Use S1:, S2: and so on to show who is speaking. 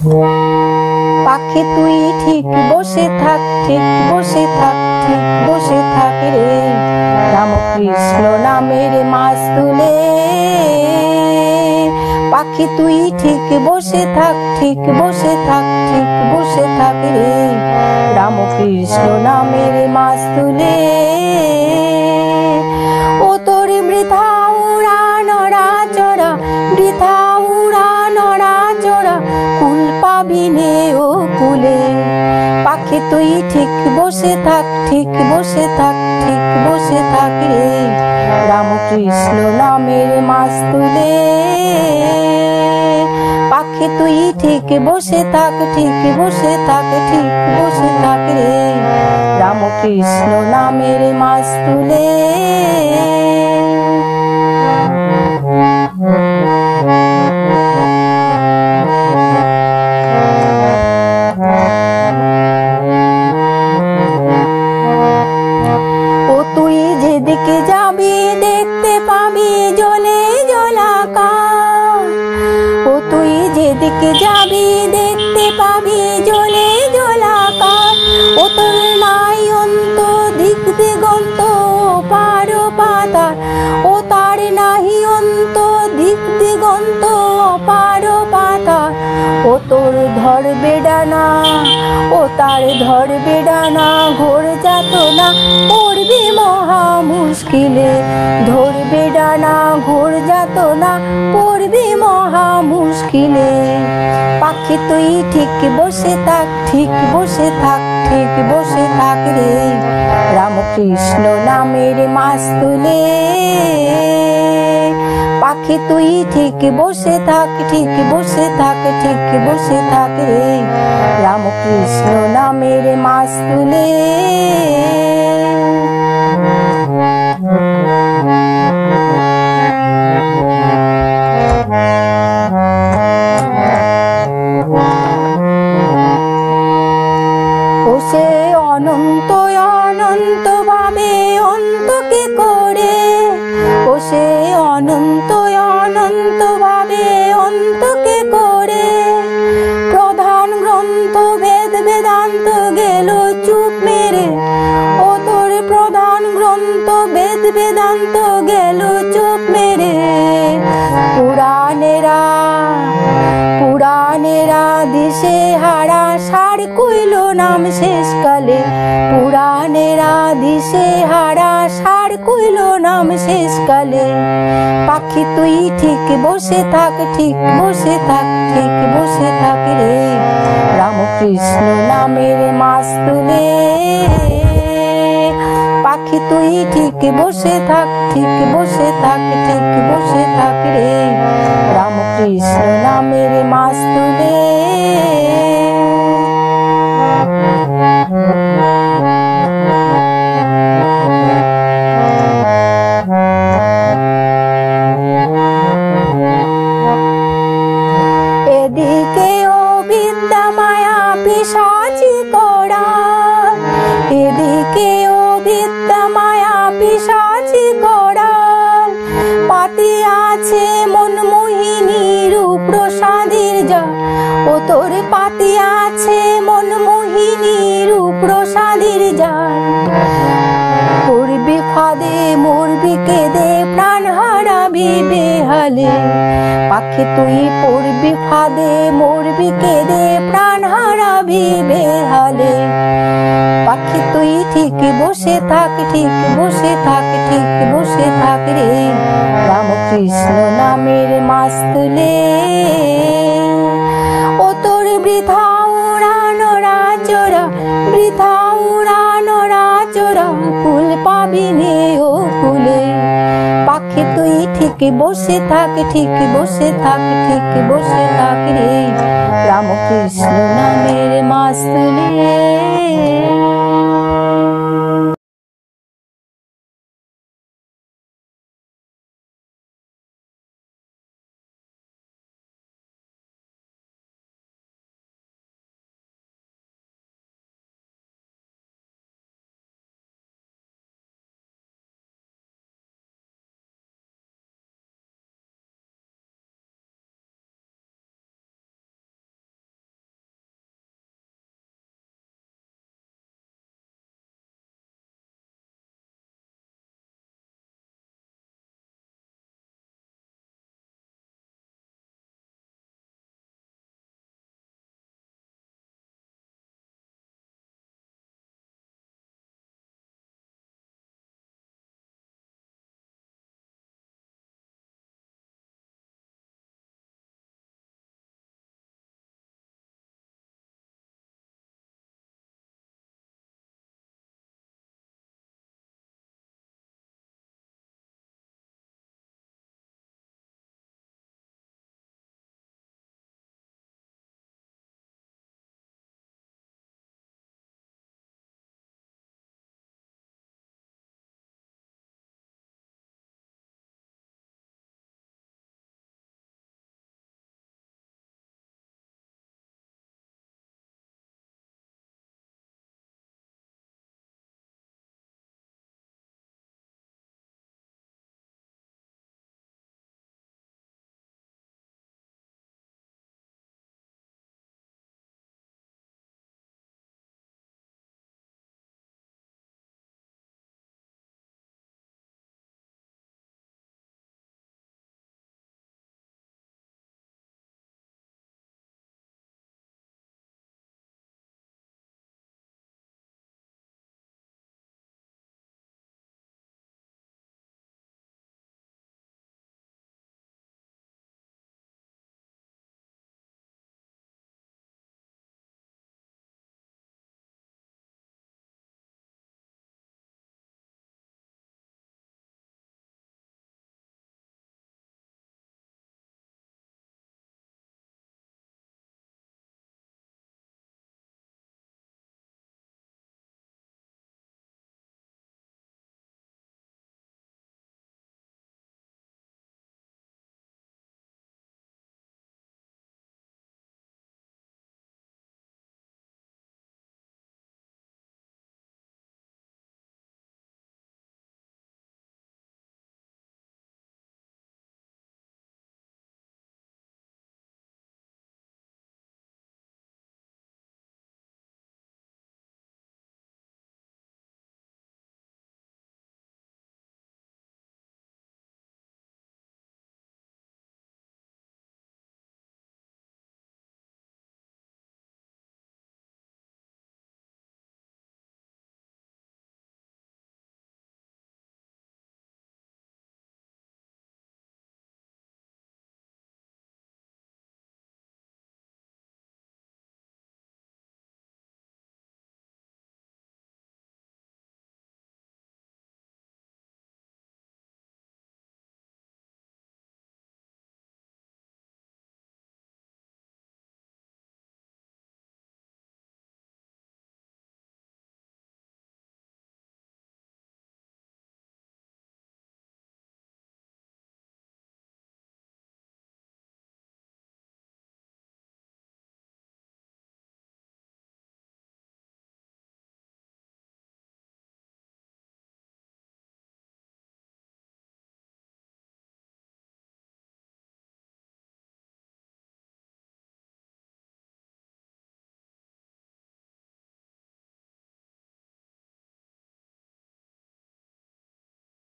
S1: পাখি তুই ঠিক বসে থাক, ঠিক বসে থাক, ঠিক বসে থাক রে, রামকৃষ্ণ নামের মাছ তুলে। পাখি তুই ঠিক বসে থাক, ঠিক বসে থাক, ঠিক বসে থাক রে, রামকৃষ্ণ নামের মাছ তুলে। ও তোর বৃথা উড়া নড়াচড়া, বৃথা উড়া নড়াচড়া, কুল পাবি নে ও কুলে। পাখি তুই ঠিক বসে থাক, ঠিক বসে থাক, ঠিক বসে থাক রে, রামকৃষ্ণ নামের মাছ তুলে। পাখি তুই ঠিক বসে থাক, ঠিক বসে থাক, ঠিক বসে থাক রে, রামকৃষ্ণ নামের মাছ তুলে। ও তুই যেদিকে যাবি দেখতে পাবি জলে জলাকার। ও তুই যেদিকে যাবি দেখতে পাবি জলে জলাকার। ও তোর নাই অন্ত দিক দিগন্ত পার পাতার। ও তার নাহি অন্ত দিক দিগন্ত পার পাতার। ও তোর ধরবে ডানা, ও তার ধরবে ডানা, ঘোর যাতনা পড়বি মহা মুশকিলে। ধরবে ডানা ঘোর যাতনা পড়বি মহা মুশকিলে। পাখি তুই ঠিক বসে থাক, ঠিক বসে থাক, ঠিক বসে থাক রে, রামকৃষ্ণ নামের মাছ তুলে। পাখি তুই ঠিক বসে থাক, ঠিক বসে থাক, ঠিক বসে থাক রে, রামকৃষ্ণ নামের মাছ তুলে। ও সে অনন্ত অনন্ত ভাবে অন্তকে করে। ও সে অনন্ত অনন্ত ভাবে অন্তকে করে। প্রধান গ্রন্থ বেদ বেদান্ত গেল চুপ মেরে। ও তোর প্রধান গ্রন্থ বেদ বেদান্ত গেল চুপ মেরে। পুরাণেরা পুরাণেরা দিশে হারা সার কইল নাম শেষকালে। পুরাণেরা দিশে হারা সার কইল নাম শেষকালে। পাখি তুই ঠিক বসে থাক, ঠিক বসে থাক, ঠিক বসে থাক রে, রামকৃষ্ণ নামের মাছ তুলে। পাখি তুই ঠিক বসে থাক, ঠিক বসে থাক, ঠিক বসে থাক রে, রামকৃষ্ণ নামের মাছ তুলে। এদিকে ও বিদ্যা মায়া পিশাচি করাল। এদিকে ও বিদ্যা মায়া পিশাচি করাল। পাতি আছে মন মোহিনী রূপ প্রসাদের জাল। ও তোর পাতি আছে মন মোহিনী রূপ প্রসাদের জাল। পড়বি ফাঁদে মরবি কেঁদে প্রাণ হারাবি বেহালে। পাখি তুই পড়বি ফাঁদে মরবি কেঁদে প্রাণ হারাবি বেহালে। পাখি তুই ঠিক বসে থাক, ঠিক বসে থাক, ঠিক বসে থাক রে, রামকৃষ্ণ নামের মাছ তুলে। ও তোর বৃথা উড়া নড়াচড়া, বৃথা উড়া নড়াচড়া, কুল পাবি নে ও কুলে। পাখি তুই ঠিক বসে থাক, ঠিক বসে থাক, ঠিক বসে থাক রে, রামকৃষ্ণ নামের মাছ তুলে।